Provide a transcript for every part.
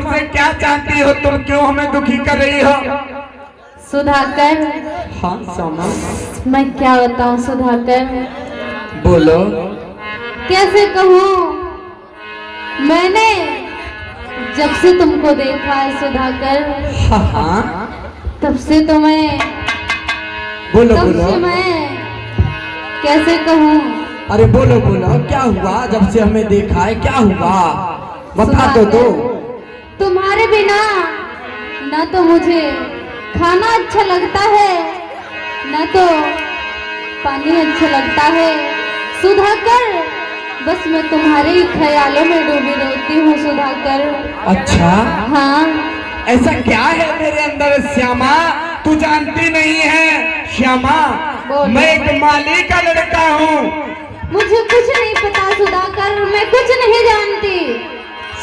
हमसे क्या चाहती हो? तुम क्यों हमें दुखी कर रही हो? सुधाकर। हाँ श्यामा। मैं क्या बताऊं सुधाकर, बोलो। कैसे कहूँ, मैंने जब से तुमको देखा है सुधाकर, हाँ हाँ तब से तो मैं बोलो तब बोलो। से मैं कैसे कहूँ। अरे बोलो बोलो, क्या हुआ? जब से हमें देखा है क्या हुआ? बता तो दो। तुम्हारे बिना ना तो मुझे खाना अच्छा लगता है, ना तो पानी अच्छा लगता है सुधाकर। बस मैं तुम्हारे ही ख्यालों में डूबी रहती हूँ सुधाकर। अच्छा हाँ। ऐसा क्या है मेरे अंदर श्यामा? तू जानती नहीं है श्यामा, मैं एक माली का लड़का हूँ। मुझे कुछ नहीं पता सुधाकर, मैं कुछ नहीं जानती।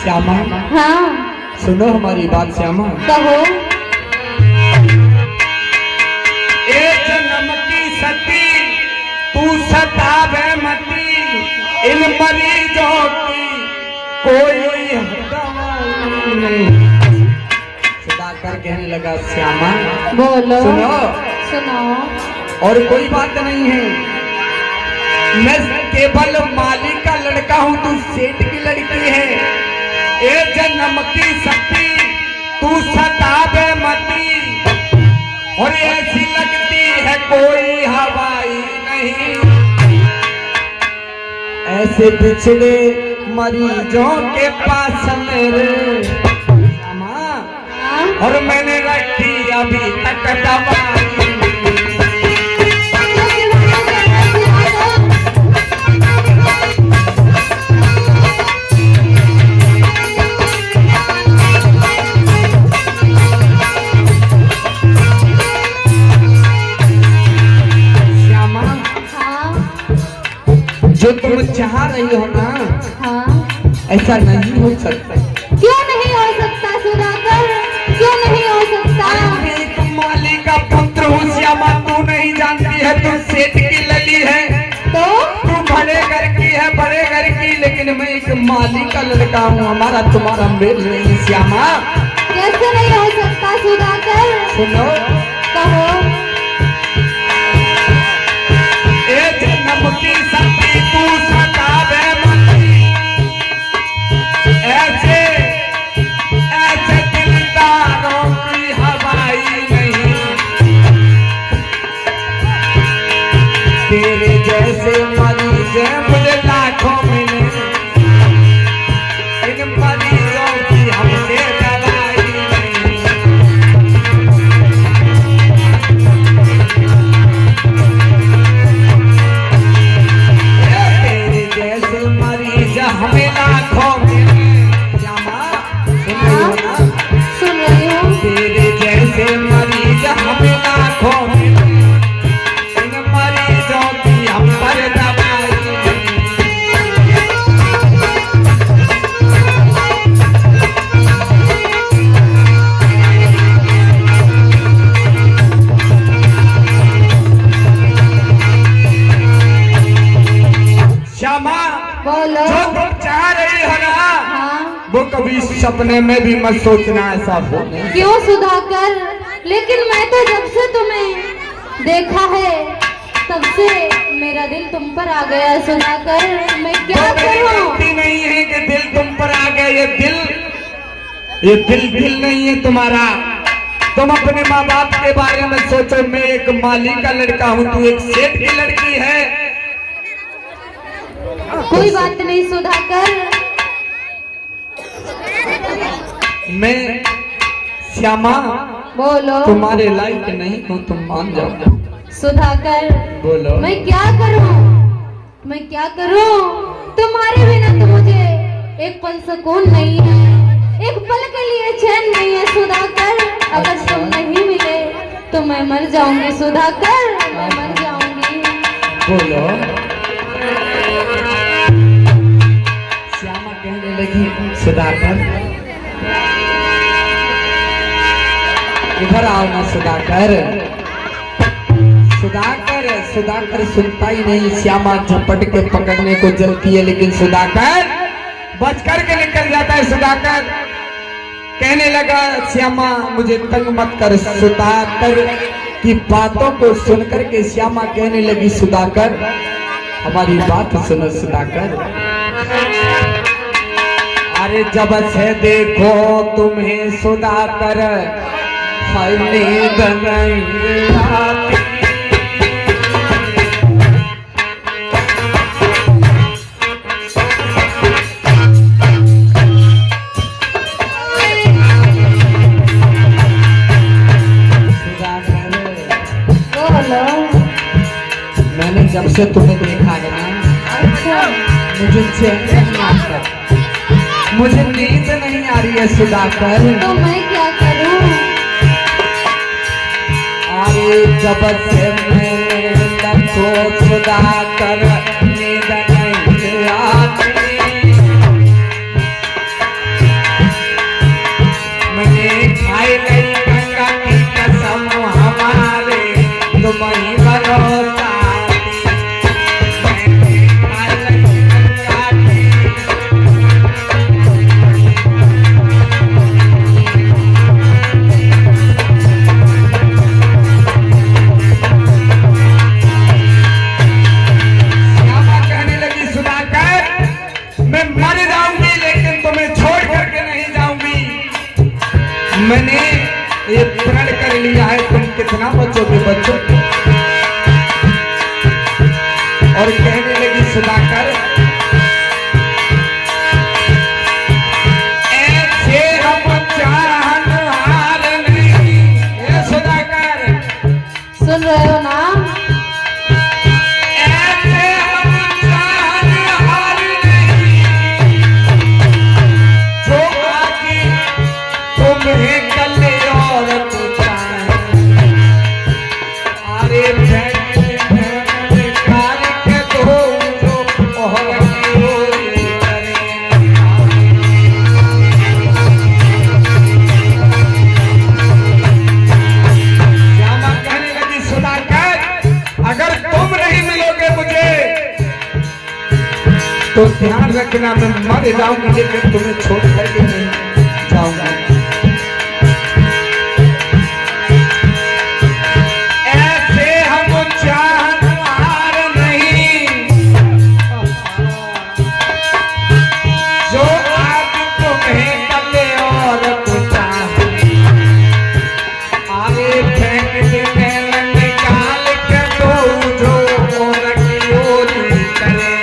श्यामा हाँ सुनो हमारी बात श्यामा। कहो। एक जन्म की सती तू सतावे मती, इन मरीजों की कोई दवाई नहीं। सुधाकर कहने लगा श्यामा बोलो। सुनो। सुनो। और कोई बात नहीं है, मैं केवल माली का लड़का हूँ, तू सेठ की लड़की है। ए जन्म की सती तू सतावे मती, और ऐसी लगती है कोई हवाई नहीं। ऐसे पिछड़े मरीजों के पास मेरे श्यामा, और मैंने रखी अभी तक दवाई। जो तुम चाह रही हो ना, हाँ। ऐसा नहीं हो सकता। क्यों नहीं हो सकता सुधाकर, क्यों नहीं हो सकता? मैं एक माली का पुत्र हूँ श्यामा, तू नहीं जानती है, तू सेठ की लली है। तो तू बड़े घर की है, बड़े घर की, लेकिन मैं एक माली का लड़का हूँ। हमारा तुम्हारा मेल नहीं श्यामा। कैसे नहीं हो सकता सुधाकर? सुनो। कहो। की सती तू सतावे मती, ऐसे ऐसे दिलदारों की हवाई नहीं। तेरे जैसे मरीज मुझे लाखों मिले, इन मरीजों की हमसे दवाई नहीं। हमें लाखों में श्यामा, सुन रही हो ना? सुन रही हूँ। तेरे जैसे मरीज हमें लाखों में, इन मरीजों की हम पर दवाई नहीं। श्यामा बोलो। जो तुम चाह रही हो ना, हाँ। वो कभी सपने में भी मत सोचना ऐसा हो। क्यों सुधाकर? लेकिन मैं तो जब से तुम्हें देखा है, तब से मेरा दिल तुम पर आ गया है सुधाकर। मैं क्या करूं? नहीं है कि दिल तुम पर आ गया, ये दिल नहीं है तुम्हारा। तुम अपने माँ बाप के बारे में सोचो। मैं एक माली का लड़का हूँ, तू एक सेठ की लड़की है। कोई बात नहीं सुधाकर। मैं श्यामा बोलो। तुम्हारे लायक नहीं हूँ, तुम मान जाओ। सुधाकर बोलो। मैं क्या करूं, मैं क्या करूं? तुम्हारे बिना तो मुझे एक पल सुकून नहीं है, एक पल के लिए चैन नहीं है सुधाकर। अगर तुम नहीं मिले तो मैं मर जाऊंगी सुधाकर, मैं मर जाऊंगी। बोलो। श्यामा कहने लगी सुधाकर इधर आओ ना सुधाकर। सुधाकर सुनता ही नहीं। श्यामा झपट के पकड़ने को जलती है, लेकिन सुधाकर बच करके निकल जाता है। सुधाकर कहने लगा श्यामा मुझे तंग मत कर। सुधाकर की बातों को सुनकर के श्यामा कहने लगी सुधाकर हमारी बात सुनो सुधाकर। अरे जब से देखो तुम्हें सुधाकर नींद नहीं आती। मैंने जब से तुम्हें देखा है ना, अच्छा मुझे चैन नहीं आता, मुझे नींद नहीं आ रही है सुधाकर। तो मैं क्या करूं? अरे जब से मैंने देखो सुधाकर नींद नहीं आती। मैंने खाई नहीं गंगा की कसम हमारे तुम ही भरोसा। मैंने ये प्रण कर लिया है तुम कितना बचोगे बच्चों। और कहने लगी सुधाकर ऐसे हम चाहनहार नहीं। ये सुधाकर सुन रहे हो ना? ऐसे हम चाहनहार नहीं जो आगे तुम्हें तो ध्यान रखना मैं मर जाऊंगी लेकिन तुम्हें छोड़ करके नहीं जाऊंगा। ऐसे हम चाहनहार नहीं जो आज तुम्हें कल और कुछ आगे फेंक देने निकाल के दो जो और करे।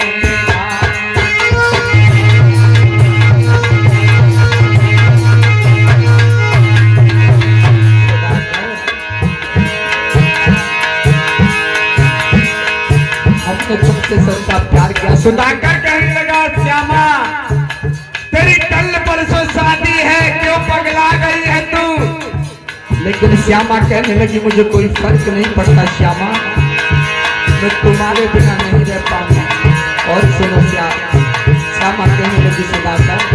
तुमसे सच्चा प्यार किया। सुधाकर कहने लगा श्यामा तेरी कल परसों शादी है क्यों पगला गई है तू। लेकिन श्यामा कहने लगी मुझे कोई फर्क नहीं पड़ता श्यामा, मैं तुम्हारे बिना नहीं रह पाऊंगा। और सुनो श्यामा कहने लगी सुधाकर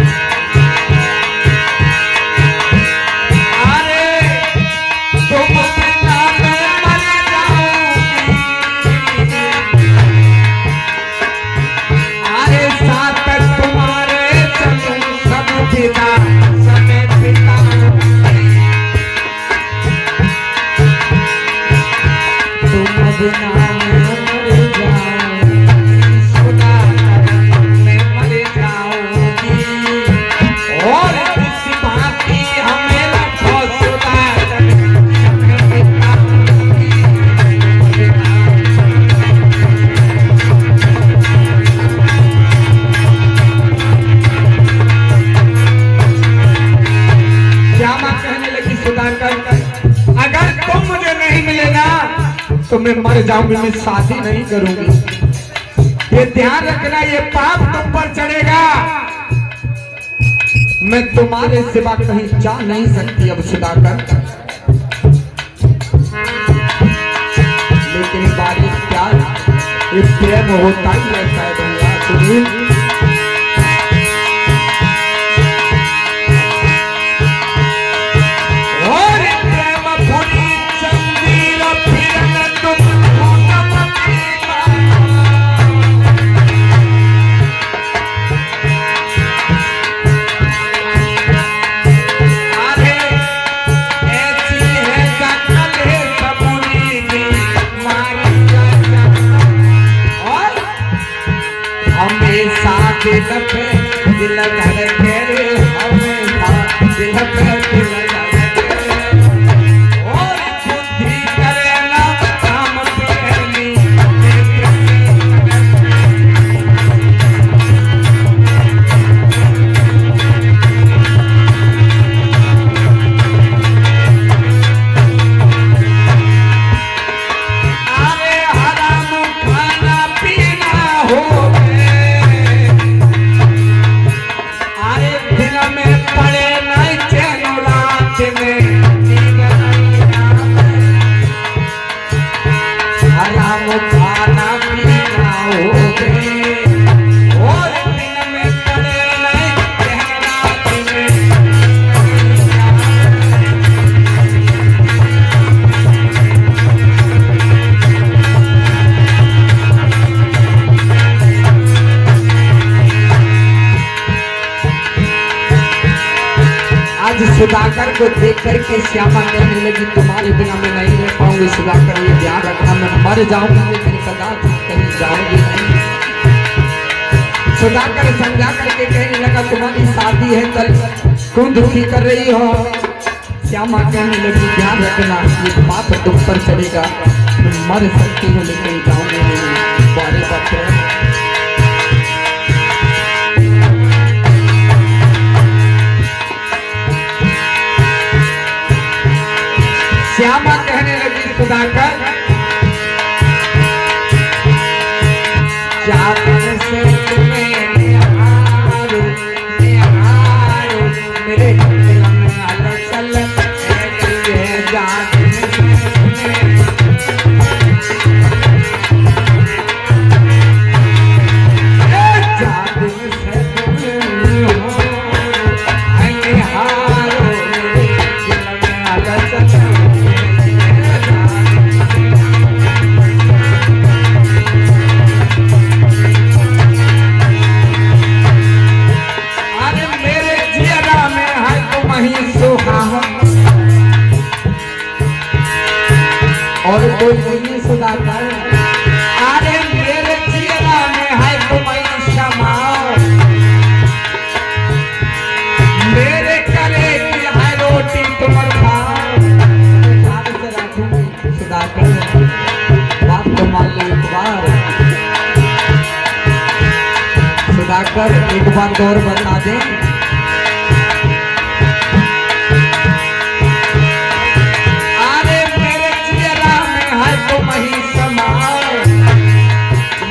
अगर तुम मुझे नहीं मिले ना तो मैं मर जाऊंगी, मैं शादी नहीं करूंगी। ये ध्यान रखना ये पाप तुम पर चढ़ेगा। मैं तुम्हारे सिवा कहीं जा नहीं सकती अब सुधाकर। लेकिन बारिश प्यार ये प्रेम होता ही ऐसा है भैया सुनील। दिल धड़के रे हमेशा दिल पे दिल धड़के और बुद्धि करे ना काम तेरी अरे हराम खाना पीना हो अरे दिल में पड़े नहीं चैन रात में नींद नहीं आवे हराम खाना पीना हो और दिल में पड़े नहीं चैन रात में आज सुधाकर को देख करके श्यामा कहने लगी तुम्हारे बिना मैं नहीं रह पाऊंगी सुधाकर ये ध्यान रखना मैं मर जाऊंगी लेकिन कदापि कहीं जाऊंगी नहीं। सुधाकर समझा करके कहने लगा तुम्हारी शादी है कल क्यों दुखी कर रही हो। श्यामा कहने लगी ध्यान रखना ये बात तुम पर चलेगा मैं मर सकती हूँ लेकिन जाऊंगी नहीं। बारे बात श्यामा कहने लगी सुधाकर जाकर से तुम्हें निहारो मेरे दिल में हलचल है जाकर से तुम्हें और कोई नहीं सुधाकर अरे मेरे चेहरा में है तुम्हें समाओ मेरे करे की है रोटी तुम खाओ ध्यान से रखूंगी सुधाकर बात तो मान लो एक बार सुधाकर एक बात और बता दे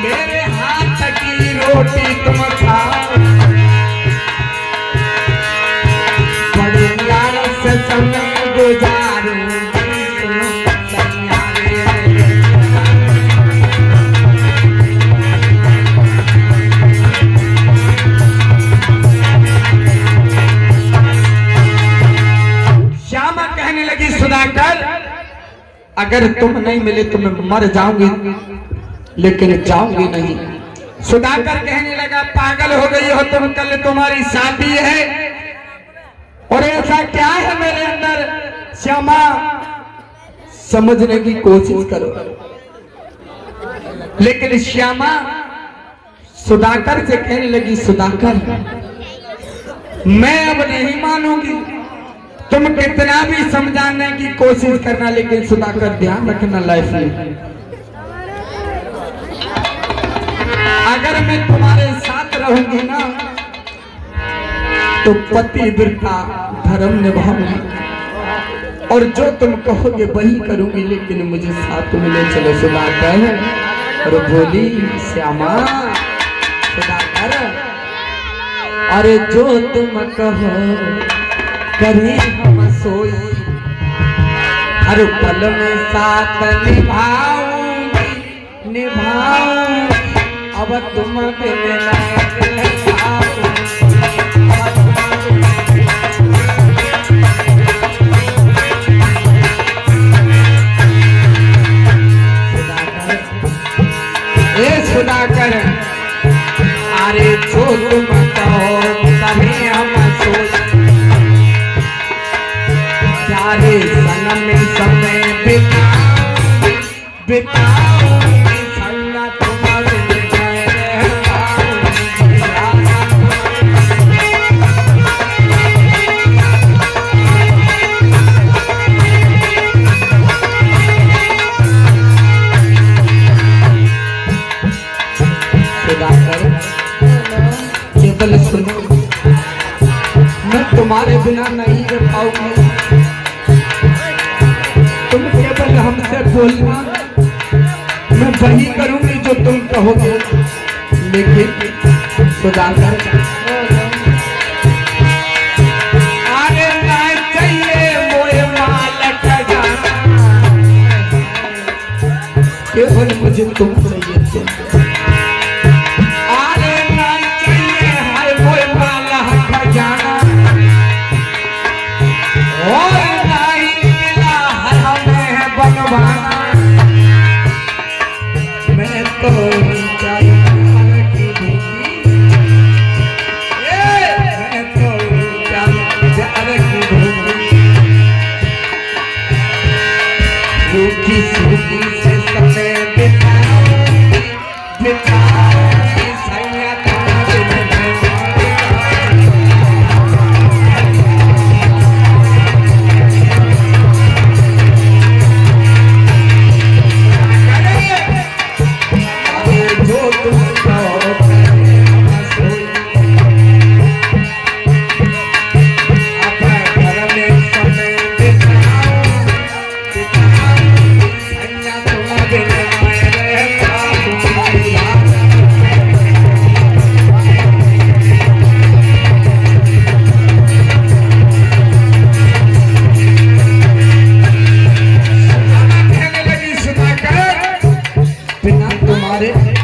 मेरे हाथ की रोटी तुम खाओ बड़े प्यार से समय गुजारो श्यामा कहने लगी सुधाकर अगर तुम नहीं मिले तो मैं मर जाऊंगी लेकिन जाऊंगी नहीं। सुधाकर कहने लगा पागल हो गई हो तुम कल तुम्हारी शादी है और ऐसा क्या है मेरे अंदर श्यामा समझने की कोशिश करो। लेकिन श्यामा सुधाकर से कहने लगी सुधाकर मैं अब नहीं मानूंगी तुम कितना भी समझाने की कोशिश करना लेकिन सुधाकर ध्यान रखना लाइफ में अगर मैं तुम्हारे साथ रहूंगी ना तो पतिव्रता धर्म निभाऊंगी और जो तुम कहोगे वही करूंगी लेकिन मुझे साथ मिले चलो सुधाकर। और बोली श्यामा सुधाकर अरे जो तुम कहो करे हम सोई हर पल में साथ निभाऊंगी अब तुम बिन सुधाकर अरे जो तुम कहो तभी हम सोच प्यारे सनम में समय बिताऊंगी संग तुम्हारे तुम्हारे बिना नहीं रह पाऊंगी। तुम केवल हमसे बोलना, मैं वही करूंगी जो तुम कहोगे। लेकिन सुधाकर आगे ना चाहिए मोए मालक जाना, केवल मुझे तुम चाहिए तुम। आगे ना चाहिए हाय मोए मालक जाना, और नहीं मिला है हमें बनवाना। मैं तो रूखी सूखी से समय बिताऊंगी, बिताऊंगी सैया जो तुम कहो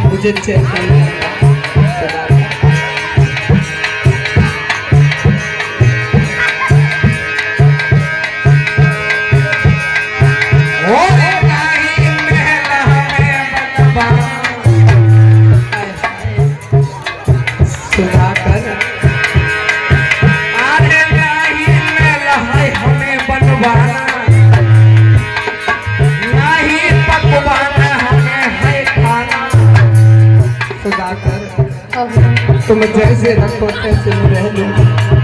मुझे चेक करना सुधाकर आने नहीं मेला है हमें बनवाना, नहीं पकवाना हमें है खाना। सुधाकर तुम जैसे रखो तैसे मैं रह लूंगी।